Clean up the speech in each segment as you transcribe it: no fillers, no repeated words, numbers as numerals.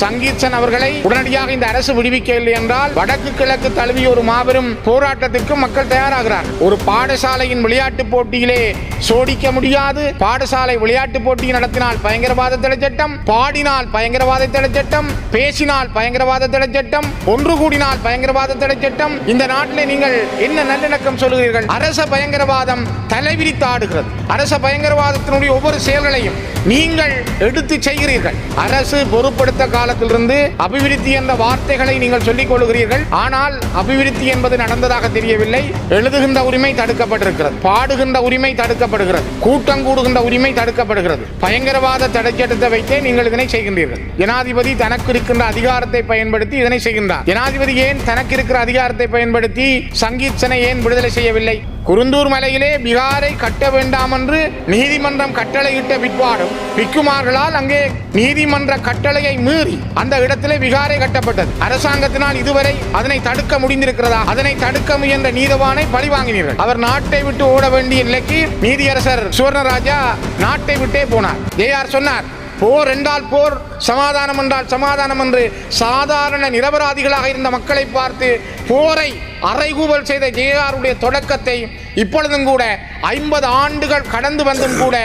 சங்கீத்சன் அவர்களை உடனடியாக இந்த அரசு விடுவிக்கவில்லை என்றால் வடக்கு கிழக்கு தழுவிய ஒரு மாபெரும் போராட்டத்திற்கு மக்கள் தயாராகிறார். ஒரு பாடசாலையின் விளையாட்டு போட்டியிலே சோடிக்க முடியாது. பாடசாலை விளையாட்டு போட்டி நடத்தினால் பயங்கரவாத தடை சட்டம், பாடினால் பயங்கரவாத தடை சட்டம், பேசினால் பயங்கரவாத தடை சட்டம், ஒன்று கூடினால் பயங்கரவாத தடை சட்டம். இந்த நாட்டிலே நீங்கள் என்ன நல்லிணக்கம் சொல்கிறீர்கள்? அரச பயங்கரவாதம் தலைவிரித்து ஆடுகிறது. அரச பயங்கரவாதத்தினுடைய ஒவ்வொரு செயல்களையும் நீங்கள் எடுத்து செய்கிறீர்கள். அரசு பொறுப்படுத்த காலத்திலிருந்து அபிவிருத்தி என்ற வார்த்தைகளை நீங்கள் சொல்லிக் கொள்கிறீர்கள். ஆனால் அபிவிருத்தி என்பது நடந்ததாக தெரியவில்லை. எழுதுகின்ற உரிமை தடுக்கப்பட்டிருக்கிறது, பாடுகின்ற உரிமை தடுக்கப்படுகிறது, கூட்டம் கூடுகின்ற உரிமை தடுக்கப்படுகிறது. பயங்கரவாத தடை சட்டத்தை வைத்தே நீங்கள் இதனை செய்கின்றீர்கள். ஜனாதிபதி தனக்கு இருக்கின்ற அதிகாரத்தை பயன்படுத்தி இதனை செய்கின்றார். ஜனாதிபதி ஏன் தனக்கு இருக்கிற அதிகாரத்தை பயன்படுத்தி சங்கீத்சனை ஏன் விடுதலை செய்யவில்லை? குருந்தூர் மலையிலே பிகாரை கட்ட வேண்டாம் என்று நீதிமன்றம் கட்டளையிட்ட பிற்பாடும் பிக்குமார்களால் அங்கே நீதிமன்ற கட்டளையை மீறி அந்த இடத்திலே பிகாரை கட்டப்பட்டது. அரசாங்கத்தினால் இதுவரை அதனை தடுக்க முடிந்திருக்கிறதா? அதனை தடுக்க முயன்ற நீதவானை பழி வாங்கினீர்கள். அவர் நாட்டை விட்டு ஓட வேண்டிய நிலைக்கு நீதியரசர் சுவர்ணராஜா நாட்டை விட்டே போனார். ஜேஆர் சொன்னார், போர் என்றால் போர், சமாதானம் என்றால் சமாதானம் என்று சாதாரண நிரபராதிகளாக இருந்த மக்களை பார்த்து போரை அறைகூவல் செய்த ஜேஆருடைய தொடக்கத்தை இப்பொழுதும் கூட 50 ஆண்டுகள் கடந்து வந்தும் கூட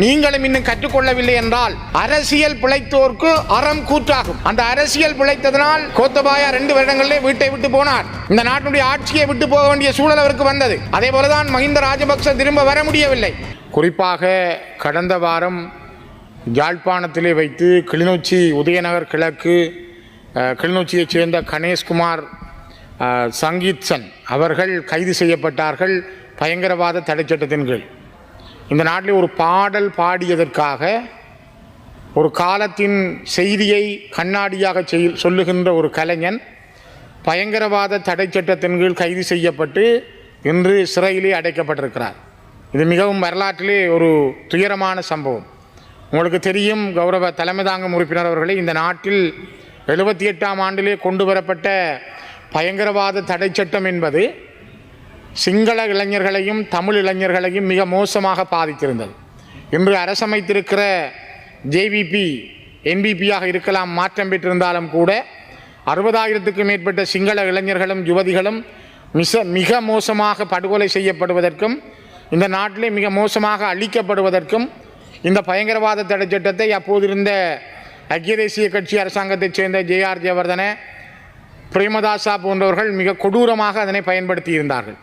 நீங்களும் இன்னும் கற்றுக்கொள்ளவில்லை என்றால் அரசியல் பிழைத்தோர்க்கு அறம் கூற்றாகும். அந்த அரசியல் பிழைத்ததனால் கோத்தபாயா 2 வருடங்களிலே வீட்டை விட்டு போனார். இந்த நாட்டினுடைய ஆட்சியை விட்டு போக வேண்டிய சூழல் அவருக்கு வந்தது. அதே போலதான் மஹிந்த ராஜபக்ச திரும்ப வர முடியவில்லை. குறிப்பாக கடந்த வாரம் யாழ்ப்பாணத்திலே வைத்து கிளிநொச்சி உதயநகர் கிழக்கு கிளிநொச்சியைச் சேர்ந்த கணேஷ்குமார் சங்கீத்சன் அவர்கள் கைது செய்யப்பட்டார்கள் பயங்கரவாத தடை சட்டத்தின் கீழ். இந்த நாட்டில் ஒரு பாடல் பாடியதற்காக ஒரு காலத்தின் செய்தியை கண்ணாடியாக சொல்லுகின்ற ஒரு கலைஞன் பயங்கரவாத தடை சட்டத்தின் கீழ் கைது செய்யப்பட்டு இன்று சிறையிலே அடைக்கப்பட்டிருக்கிறார். இது மிகவும் வரலாற்றிலே ஒரு துயரமான சம்பவம். உங்களுக்கு தெரியும், கௌரவ தலைமை தாங்கும் உறுப்பினர் அவர்களே, இந்த நாட்டில் 78ஆம் ஆண்டிலே கொண்டு வரப்பட்ட பயங்கரவாத தடை சட்டம் என்பது சிங்கள இளைஞர்களையும் தமிழ் இளைஞர்களையும் மிக மோசமாக பாதித்திருந்தது. இன்று அரசமைத்திருக்கிற ஜேவிபி என்பிபியாக இருக்கலாம் மாற்றம் பெற்றிருந்தாலும் கூட 60,000க்கும் மேற்பட்ட சிங்கள இளைஞர்களும் யுவதிகளும் மிக மோசமாக படுகொலை செய்யப்படுவதற்கும் இந்த நாட்டிலே மிக மோசமாக அழிக்கப்படுவதற்கும் இந்த பயங்கரவாத தடை சட்டத்தை அப்போதிருந்த ஐக்கிய தேசிய கட்சி அரசாங்கத்தைச் சேர்ந்த ஜேஆர் ஜெயவர்தன, பிரேமதாசா போன்றவர்கள் மிக கொடூரமாக அதனை பயன்படுத்தி இருந்தார்கள்.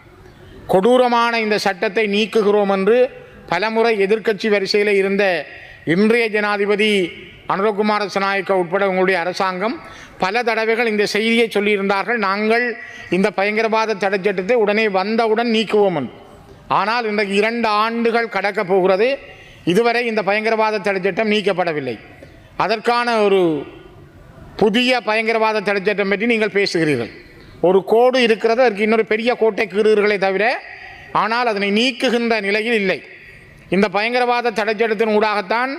கொடூரமான இந்த சட்டத்தை நீக்குகிறோம் என்று பலமுறை எதிர்க்கட்சி வரிசையில் இருந்த இன்றைய ஜனாதிபதி அனுரகுமார திசாநாயக்க உட்பட உங்களுடைய அரசாங்கம் பல தடவைகள் இந்த செய்தியை சொல்லியிருந்தார்கள், நாங்கள் இந்த பயங்கரவாத தடை சட்டத்தை உடனே வந்தவுடன் நீக்குவோம் என்று. ஆனால் இன்றைக்கு 2 ஆண்டுகள் கடக்கப் போகிறது, இதுவரை இந்த பயங்கரவாத தடை சட்டம் நீக்கப்படவில்லை. அதற்கான ஒரு புதிய பயங்கரவாத தடை சட்டம் பற்றி நீங்கள் பேசுகிறீர்கள். ஒரு கோடு இருக்கிறது, அதற்கு இன்னொரு பெரிய கோட்டை கீறுகிறீர்களே தவிர ஆனால் அதனை நீக்குகின்ற நிலையில் இல்லை. இந்த பயங்கரவாத தடை சட்டத்தின் ஊடாகத்தான்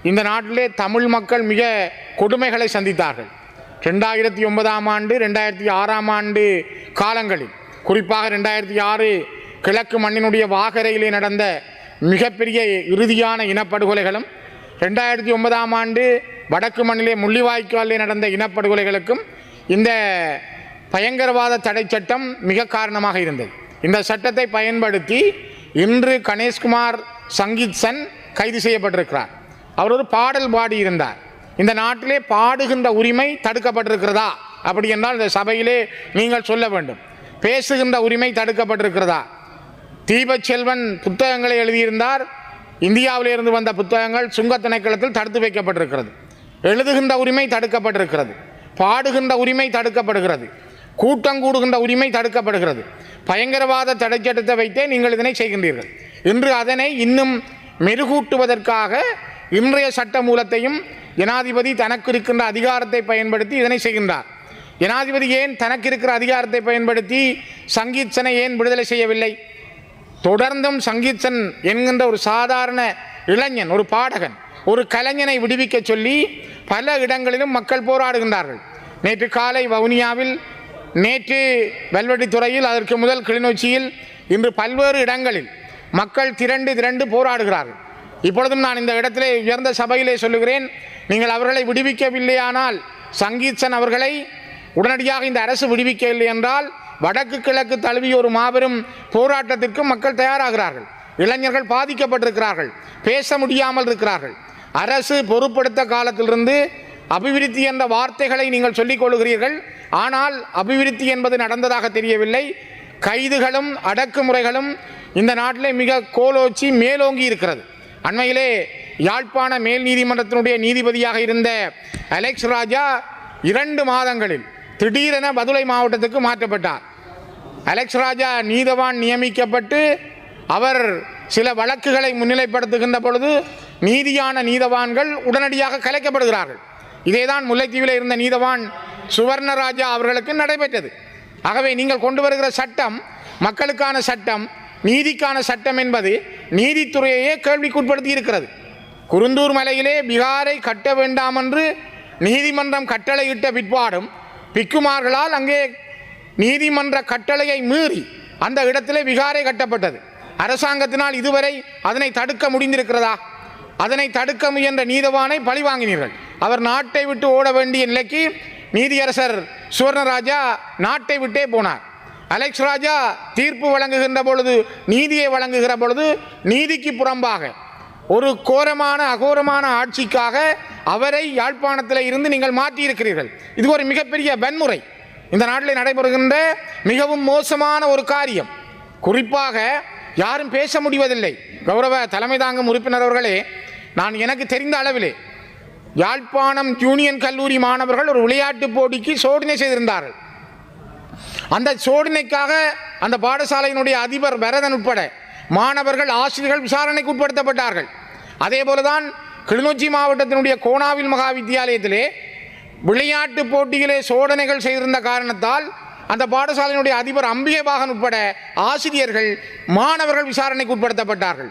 இந்த நாட்டிலே தமிழ் மக்கள் மிக கொடுமைகளை சந்தித்தார்கள். 2009ஆம் ஆண்டு 2006ஆம் ஆண்டு காலங்களில், குறிப்பாக 2006 கிழக்கு மண்ணினுடைய வாகரையிலே நடந்த மிகப்பெரிய இறுதியான இனப்படுகொலைகளும் 2009ஆம் ஆண்டு வடக்கு மண்ணிலே முள்ளிவாய்க்காலிலே நடந்த இனப்படுகொலைகளுக்கும் இந்த பயங்கரவாத தடை சட்டம் மிக காரணமாக இருந்தது. இந்த சட்டத்தை பயன்படுத்தி இன்று கணேஷ்குமார் சங்கீத்சன் கைது செய்யப்பட்டிருக்கிறார். அவர் ஒரு பாடல் பாடியிருந்தார். இந்த நாட்டிலே பாடுகின்ற உரிமை தடுக்கப்பட்டிருக்கிறதா? அப்படி என்றால் இந்த சபையிலே நீங்கள் சொல்ல வேண்டும். பேசுகின்ற உரிமை தடுக்கப்பட்டிருக்கிறதா? தீபச்செல்வன் புத்தகங்களை எழுதியிருந்தார். இந்தியாவிலிருந்து வந்த புத்தகங்கள் சுங்க திணைக்களத்தில் தடுத்து வைக்கப்பட்டிருக்கிறது. எழுதுகின்ற உரிமை தடுக்கப்பட்டிருக்கிறது, பாடுகின்ற உரிமை தடுக்கப்படுகிறது, கூட்டம் கூடுகின்ற உரிமை தடுக்கப்படுகிறது. பயங்கரவாத தடை சட்டத்தை வைத்தே நீங்கள் இதனை செய்கின்றீர்கள். இன்று அதனை இன்னும் மெருகூட்டுவதற்காக இன்றைய சட்ட மூலத்தையும் ஜனாதிபதி தனக்கு இருக்கின்ற அதிகாரத்தை பயன்படுத்தி இதனை செய்கின்றார். ஜனாதிபதி ஏன் தனக்கு இருக்கிற அதிகாரத்தை பயன்படுத்தி சங்கீத்சனை ஏன் விடுதலை செய்யவில்லை? தொடர்ந்தும் சங்கீத்சன் என்கின்ற ஒரு சாதாரண இளைஞன், ஒரு பாடகன், ஒரு கலைஞனை விடுவிக்க சொல்லி பல இடங்களிலும் மக்கள் போராடுகின்றார்கள். நேற்று காலை வவுனியாவில், நேற்று வெல்வெட்டித்துறையில், அதற்கு முதல் கிளிநொச்சியில், இன்று பல்வேறு இடங்களில் மக்கள் திரண்டு போராடுகிறார்கள். இப்பொழுதும் நான் இந்த இடத்திலே உயர்ந்த சபையிலே சொல்லுகிறேன், நீங்கள் அவர்களை விடுவிக்கவில்லையானால் சங்கீத்சன் அவர்களை உடனடியாக இந்த அரசு விடுவிக்கவில்லை என்றால் வடக்கு கிழக்கு தழுவிய ஒரு மாபெரும் போராட்டத்திற்கு மக்கள் தயாராகிறார்கள். இளைஞர்கள் பாதிக்கப்பட்டிருக்கிறார்கள், பேச முடியாமல் இருக்கிறார்கள். அரசு பொறுப்படுத்த காலத்திலிருந்து அபிவிருத்தி என்ற வார்த்தைகளை நீங்கள் சொல்லிக் கொள்கிறீர்கள். ஆனால் அபிவிருத்தி என்பது நடந்ததாக தெரியவில்லை. கைதுகளும் அடக்குமுறைகளும் இந்த நாட்டிலே மிக கோலோச்சி மேலோங்கி இருக்கிறது. அண்மையிலே யாழ்ப்பாண மேல் நீதிமன்றத்தினுடைய நீதிபதியாக இருந்த அலெக்ஸ் ராஜா 2 மாதங்களில் திடீரென பதுளை மாவட்டத்துக்கு மாற்றப்பட்டார். அலெக்ஸ் ராஜா நீதவான் நியமிக்கப்பட்டு அவர் சில வழக்குகளை முன்னிலைப்படுத்துகின்ற பொழுது நீதியான நீதவான்கள் உடனடியாக கலைக்கப்படுகிறார்கள். இதேதான் முல்லைத்தீவில் இருந்த நீதவான் சுவர்ணராஜா அவர்களுக்கு நடைபெற்றது. ஆகவே நீங்கள் கொண்டு வருகிற சட்டம் மக்களுக்கான சட்டம், நீதிக்கான சட்டம் என்பது நீதித்துறையையே கேள்விக்குட்படுத்தி இருக்கிறது. குருந்தூர் மலையிலே பிகாரை கட்ட வேண்டாம் என்று நீதிமன்றம் கட்டளையிட்ட பிற்பாடும் பிக்குமார்களால் அங்கே நீதிமன்ற கட்டளையை மீறி அந்த இடத்திலே விகாரை கட்டப்பட்டது. அரசாங்கத்தினால் இதுவரை அதனை தடுக்க முடிந்திருக்கிறதா? அதனை தடுக்க முயன்ற நீதவானை பழி வாங்கினீர்கள். அவர் நாட்டை விட்டு ஓட வேண்டிய நிலைக்கு நீதியரசர் சுவர்ணராஜா நாட்டை விட்டே போனார். அலெக்ஸ் ராஜா தீர்ப்பு வழங்குகின்ற பொழுது, நீதியை வழங்குகிற பொழுது நீதிக்கு புறம்பாக ஒரு கோரமான அகோரமான ஆட்சிக்காக அவரை யாழ்ப்பாணத்தில் இருந்து நீங்கள் மாற்றியிருக்கிறீர்கள். இது ஒரு மிகப்பெரிய வன்முறை, இந்த நாட்டில் நடைபெறுகின்ற மிகவும் மோசமான ஒரு காரியம். குறிப்பாக யாரும் பேச முடிவதில்லை. கௌரவ தலைமை தாங்கும் உறுப்பினர் அவர்களே, நான் எனக்கு தெரிந்த அளவிலே யாழ்ப்பாணம் யூனியன் கல்லூரி மாணவர்கள் ஒரு விளையாட்டு போட்டிக்கு சோதனை செய்திருந்தார்கள். அந்த சோதனைக்காக அந்த பாடசாலையினுடைய அதிபர் பரதன் உட்பட மாணவர்கள் ஆசிரியர்கள் விசாரணைக்கு உட்படுத்தப்பட்டார்கள். அதே போலதான் கிளிநொச்சி மாவட்டத்தினுடைய கோணாவில் மகா வித்தியாலயத்திலே விளையாட்டு போட்டியிலே சோதனைகள் செய்திருந்த காரணத்தால் அந்த பாடசாலையினுடைய அதிபர் அம்பிகைவாகன் உட்பட ஆசிரியர்கள் மாணவர்கள் விசாரணைக்கு உட்படுத்தப்பட்டார்கள்.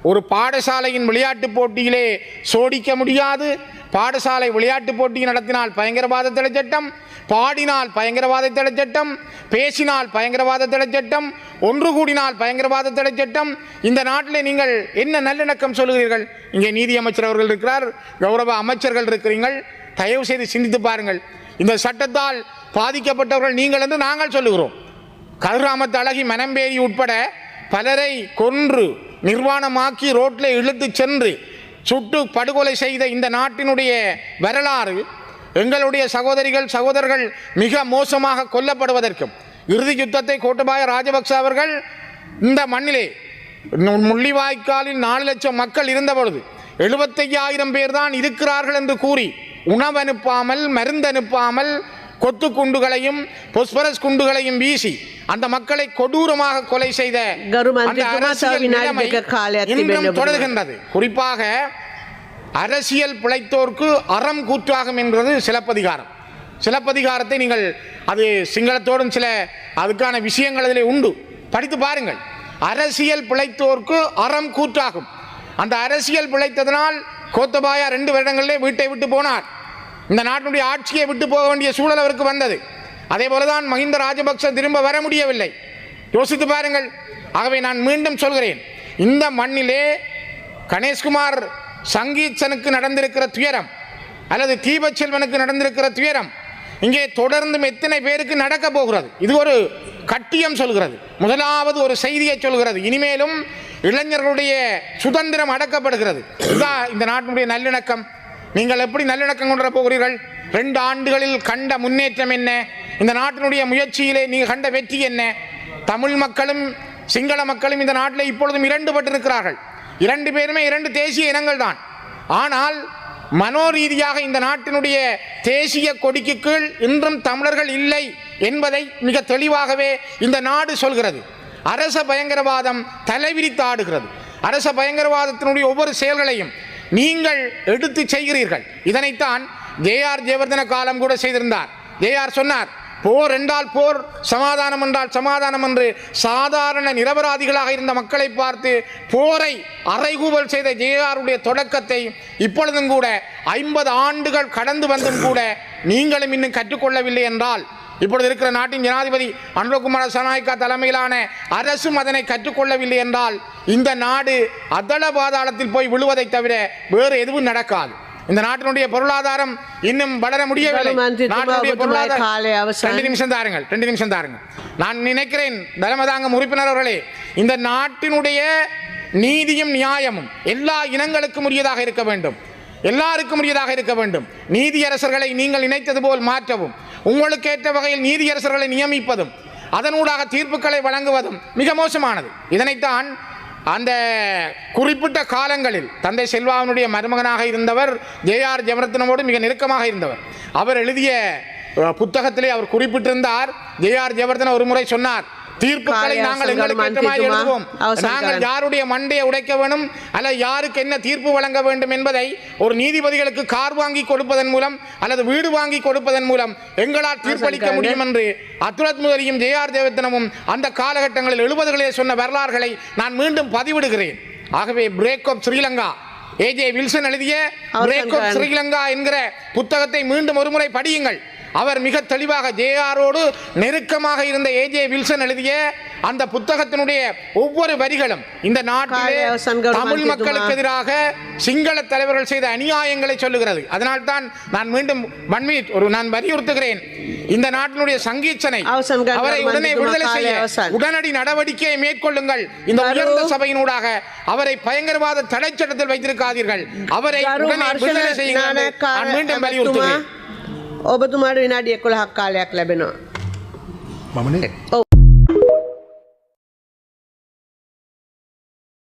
ஒரு பாடசாலையின் விளையாட்டு போட்டியிலே சோடிக்க முடியாது. பாடசாலை விளையாட்டு போட்டி நடத்தினால் பயங்கரவாத தடை சட்டம், பாடினால் பயங்கரவாத தடை சட்டம், பேசினால் பயங்கரவாத தடை சட்டம், ஒன்று கூடினால் பயங்கரவாத தடை சட்டம். இந்த நாட்டில் நீங்கள் என்ன நல்லிணக்கம் சொல்லுகிறீர்கள்? இங்கே நீதி அமைச்சர் அவர்கள் இருக்கிறார், கௌரவ அமைச்சர்கள் இருக்கிறீர்கள். தயவு செய்து சிந்தித்து பாருங்கள். இந்த சட்டத்தால் பாதிக்கப்பட்டவர்கள் நீங்கள் என்று நாங்கள் சொல்லுகிறோம். கதிராமத்து அழகி, மனம்பேரி உட்பட பலரை கொன்று நிர்வாணமாக்கி ரோட்டில் இழுத்து சென்று சுட்டு படுகொலை செய்த இந்த நாட்டினுடைய வரலாறு, எங்களுடைய சகோதரர்கள் மிக மோசமாக கொல்லப்படுவதற்கும், இறுதி யுத்தத்தை கோட்டபாய ராஜபக்ச அவர்கள் இந்த மண்ணிலே முள்ளிவாய்க்காலில் 4 லட்சம் மக்கள் இருந்த பொழுது 75,000 பேர் தான் இருக்கிறார்கள் என்று கூறி உணவு அனுப்பாமல், மருந்து அனுப்பாமல், கொத்து குண்டுகளையும் பொஸ்பரஸ் குண்டுகளையும் வீசி அந்த மக்களை கொடூரமாக கொலை செய்த தொடர்கின்றது. குறிப்பாக அரசியல் பிழைத்தோர்க்கு அறம் கூற்றாகும் என்பது சிலப்பதிகாரம். சிலப்பதிகாரத்தை நீங்கள், அது சிங்களத்தோடும் சில அதுக்கான விஷயங்கள் அதில் உண்டு, படித்து பாருங்கள். அரசியல் பிழைத்தோர்க்கு அறம் கூற்றாகும். அந்த அரசியல் பிழைத்ததனால் கோத்தபாயா 2 வருடங்களிலே வீட்டை விட்டு போனார். இந்த நாட்டினுடைய ஆட்சியை விட்டு போக வேண்டிய சூழல் அவருக்கு வந்தது. அதே போலதான் மஹிந்த ராஜபக்ச திரும்ப வர முடியவில்லை. யோசித்து பாருங்கள். ஆகவே நான் மீண்டும் சொல்கிறேன், இந்த மண்ணிலே கணேஷ்குமார் சங்கீத்சனுக்கு நடந்திருக்கிற துயரம் அல்லது தீபச்செல்வனுக்கு நடந்திருக்கிற துயரம் இங்கே தொடர்ந்தும் எத்தனை பேருக்கு நடக்க போகிறது? இது ஒரு கட்டியம் சொல்கிறது. முதலாவது ஒரு செய்தியை சொல்கிறது, இனிமேலும் இளைஞர்களுடைய சுதந்திரம் அடக்கப்படுகிறது. இதுதான் இந்த நாட்டினுடைய நல்லிணக்கம். நீங்கள் எப்படி நல்லிணக்கம் கொண்டு வர போகிறீர்கள்? 2 ஆண்டுகளில் கண்ட முன்னேற்றம் என்ன? இந்த நாட்டினுடைய முயற்சியிலே நீங்கள் கண்ட வெற்றி என்ன? தமிழ் மக்களும் சிங்கள மக்களும் இந்த நாட்டில் இப்பொழுதும் 2 பட்டிருக்கிறார்கள். 2 பேருமே 2 தேசிய இனங்கள் தான். ஆனால் மனோரீதியாக இந்த நாட்டினுடைய தேசிய கொடிக்கு கீழ் இன்றும் தமிழர்கள் இல்லை என்பதை மிக தெளிவாகவே இந்த நாடு சொல்கிறது. அரச பயங்கரவாதம் தலைவிரித்து ஆடுகிறது. அரச பயங்கரவாதத்தினுடைய ஒவ்வொரு செயல்களையும் நீங்கள் எடுத்து செய்கிறீர்கள். இதனைத்தான் ஜேஆர் ஜெயவர்தன காலம் கூட செய்திருந்தார். ஜேஆர் சொன்னார், போர் என்றால் போர், சமாதானம் என்றால் சமாதானம் என்று சாதாரண நிரபராதிகளாக இருந்த மக்களை பார்த்து போரை அறைகூவல் செய்த ஜேஆருடைய தொடக்கத்தை இப்பொழுதும் கூட 50 ஆண்டுகள் கடந்து வந்தும் கூட நீங்களும் இன்னும் கற்றுக்கொள்ளவில்லை என்றால், இப்பொழுது இருக்கிற நாட்டின் ஜனாதிபதி அனுரகுமார சனாய்க்கா தலைமையிலான அரசும் அதனை கற்றுக்கொள்ளவில்லை என்றால் இந்த நாடு அதள பாதாளத்தில் போய் விழுவதை தவிர வேறு எதுவும் நடக்காது. இந்த நாட்டினுடைய பொருளாதாரம் இன்னும் வளர முடியவில்லை. நாட்டினுடைய பொருளாதாரம் 2 நிமிஷம் தாருங்கள், 2 நிமிஷம் தாருங்கள். நான் நினைக்கிறேன் தர்மதாங்கம் உறுப்பினர் அவர்களே, இந்த நாட்டினுடைய நீதியும் நியாயமும் எல்லா இனங்களுக்கும் உரியதாக இருக்க வேண்டும், எல்லாருக்கும் உரியதாக இருக்க வேண்டும். நீதியரசர்களை நீங்கள் நினைத்தது போல் மாற்றவும், உங்களுக்கு ஏற்ற வகையில் நீதியரசர்களை நியமிப்பதும், அதனூடாக தீர்ப்புகளை வழங்குவதும் மிக மோசமானது. இதனைத்தான் அந்த குறிப்பிட்ட காலங்களில் தந்தை செல்வாவினுடைய மருமகனாக இருந்தவர் ஜே.ஆர். ஜெயவர்தனோடு மிக நெருக்கமாக இருந்தவர். அவர் எழுதிய புத்தகத்திலே அவர் குறிப்பிட்டிருந்தார், ஜே.ஆர். ஜெயவர்தன ஒரு முறை சொன்னார், தீர்ப்புகளை நாங்கள் எங்களுக்கு ஏற்ற மாதிரி எழுதுவோம், நாங்கள் யாருடைய மண்டையை உடைக்க வேண்டும் அல்ல யாருக்கு என்ன தீர்ப்பு வழங்க வேண்டும் என்பதை ஒரு நீதிபதிகளுக்கு கார் வாங்கி கொடுப்பதன் மூலம் அல்லது வீடு வாங்கி கொடுப்பதன் மூலம் எங்களால் தீர்ப்பளிக்க முடியும் என்று அத்துலத் முதலியும் ஜே.ஆர். ஜெயவர்தனமும் அந்த காலகட்டங்களில் 70களில் சொன்ன வரலாறுகளை நான் மீண்டும் பதிவிடுகிறேன். ஆகவே பிரேக் ஆஃப் ஸ்ரீலங்கா, ஏ.ஜே. வில்சன் எழுதிய பிரேக் ஆஃப் ஸ்ரீலங்கா என்கிற புத்தகத்தை மீண்டும் ஒருமுறை படியுங்கள். அவர் மிக தெளிவாக ஜே.ஆரோடு நெருக்கமாக இருந்த ஏ.ஜே. வில்சன் எழுதிய அந்த புத்தகத்தினுடைய ஒவ்வொரு வரிகளும் இந்த நாட்டிலே தமிழ் மக்களுக்கு எதிராக சிங்கள தலைவர்கள் செய்த அநியாயங்களை சொல்லுகிறது. அதனால்தான் நான் மீண்டும் நான் வலியுறுத்துகிறேன், இந்த நாட்டினுடைய சங்கீச்சனை அவரை உடனே விடுதலை செய்ய உடனடி நடவடிக்கையை மேற்கொள்ளுங்கள். இந்த உயர்ந்த சபையினூடாக அவரை பயங்கரவாத தடை சட்டத்தில் வைத்திருக்காதீர்கள், அவரை உடனே விடுதலை செய்யுங்கள். நான் மீண்டும் வலியுறுத்துகிறேன். ඔබතුමාට විනාඩි 11ක් කාලයක් ලැබෙනවා. මමනේ